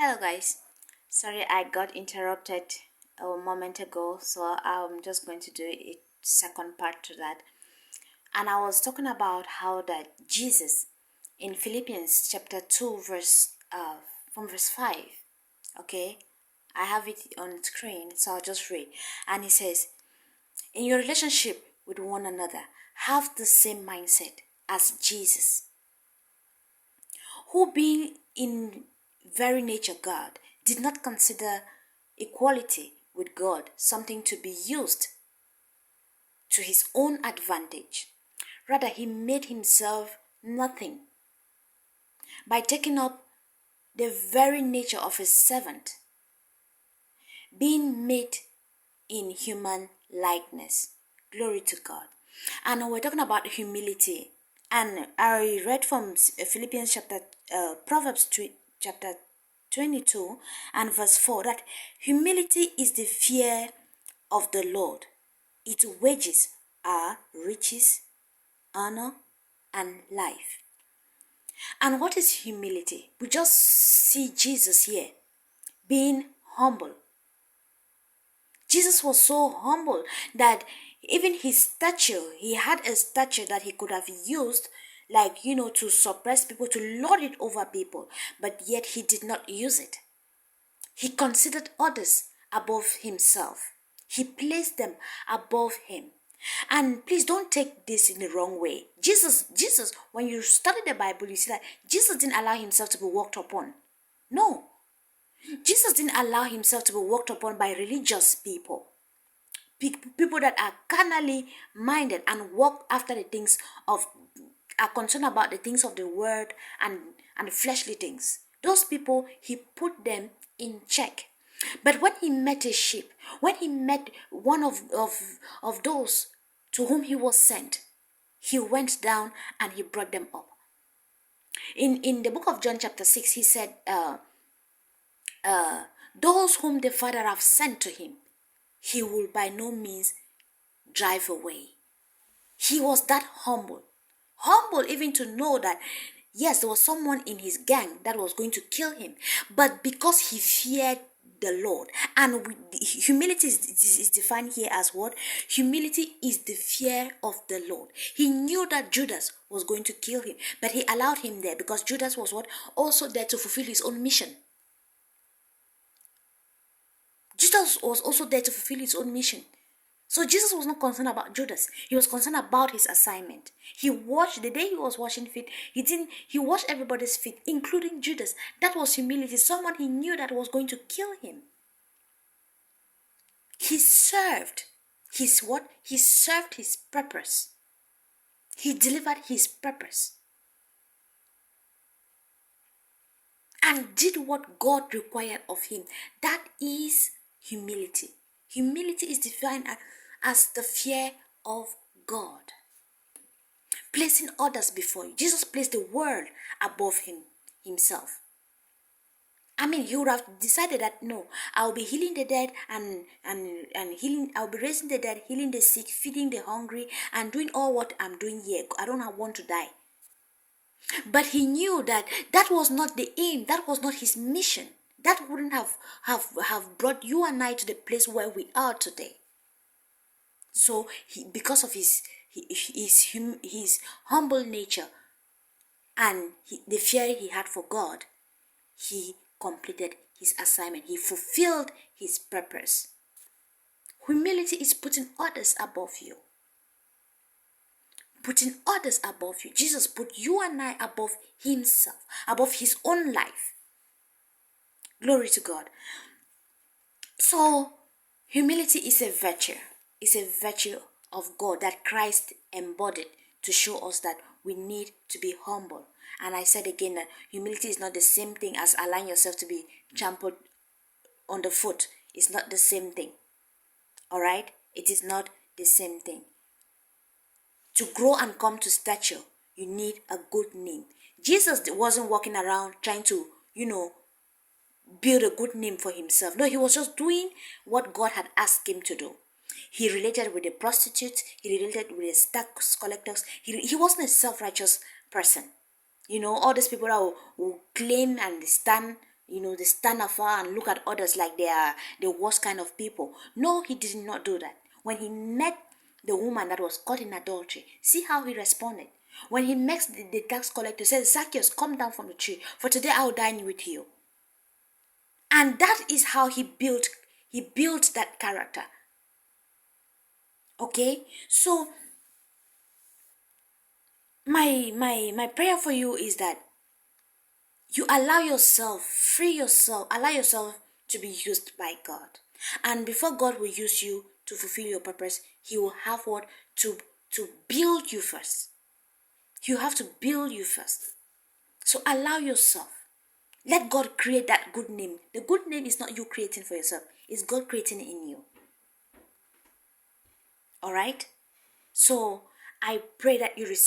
Hello guys, sorry I got interrupted a moment ago, so I'm just going to do a second part to that. And I was talking about how that Jesus in Philippians chapter 2 from verse 5. Okay, I have it on screen, so I'll just read. And he says, in your relationship with one another, have the same mindset as Jesus, who being in very nature God, did not consider equality with God something to be used to his own advantage. Rather, he made himself nothing by taking up the very nature of a servant, being made in human likeness. Glory to God. And we're talking about humility. And I read from Philippians Proverbs chapter 22 and verse 4 that humility is the fear of the Lord. Its wages are riches, honor, and life. And what is humility? We just see Jesus here being humble. Jesus was so humble that even his stature, he had a stature that he could have used, like, to suppress people, to lord it over people, but yet he did not use it. He considered others above himself. He placed them above him. And please don't take this in the wrong way. Jesus, when you study the Bible, you see that Jesus didn't allow himself to be walked upon. No. Jesus didn't allow himself to be walked upon by religious people. People that are carnally minded and walk after are concerned about the things of the world and fleshly things. Those people, he put them in check. But when he met a sheep, when he met one of those to whom he was sent, he went down and he brought them up. In the book of John chapter 6, he said, those whom the Father have sent to him, he will by no means drive away. He was that humble even to know that yes, there was someone in his gang that was going to kill him, but because he feared the Lord. And humility is defined here as what? Humility is the fear of the Lord. He knew that Judas was going to kill him, but he allowed him there because Judas was what? Also there to fulfill his own mission. Judas was also there to fulfill his own mission. So Jesus was not concerned about Judas. He was concerned about his assignment. He washed, the day he was washing feet, he washed everybody's feet, including Judas. That was humility. Someone he knew that was going to kill him. He served his what? He served his purpose. He delivered his purpose. And did what God required of him. That is humility. Humility is defined as the fear of God. Placing others before you. Jesus placed the world above himself. I mean, he would have decided that no, I'll be healing the dead and healing, I'll be raising the dead, healing the sick, feeding the hungry, and doing all what I'm doing here. I don't want to die. But he knew that was not the aim, that was not his mission. That wouldn't have brought you and I to the place where we are today. So because of his humble nature and the fear he had for God, he completed his assignment. He fulfilled his purpose. Humility is putting others above you. Putting others above you. Jesus put you and I above himself, above his own life. Glory to God. So, humility is a virtue. It's a virtue of God that Christ embodied to show us that we need to be humble. And I said again that humility is not the same thing as allowing yourself to be trampled on the foot. It's not the same thing. Alright? It is not the same thing. To grow and come to stature, you need a good name. Jesus wasn't walking around trying to, build a good name for himself. No, he was just doing what God had asked him to do. He related with the prostitutes. He related with the tax collectors. He wasn't a self-righteous person. All these people that will claim and stand, they stand afar and look at others like they are the worst kind of people. No, he did not do that. When he met the woman that was caught in adultery, see how he responded. When he met the tax collector, says, Zacchaeus, come down from the tree, for today I will dine with you. And that is how he built that character. Okay? So my prayer for you is that you allow yourself, allow yourself to be used by God. And before God will use you to fulfill your purpose, he will have what? To build you first. You have to build you first. So allow yourself. Let God create that good name. The good name is not you creating for yourself. It's God creating it in you. Alright? So I pray that you receive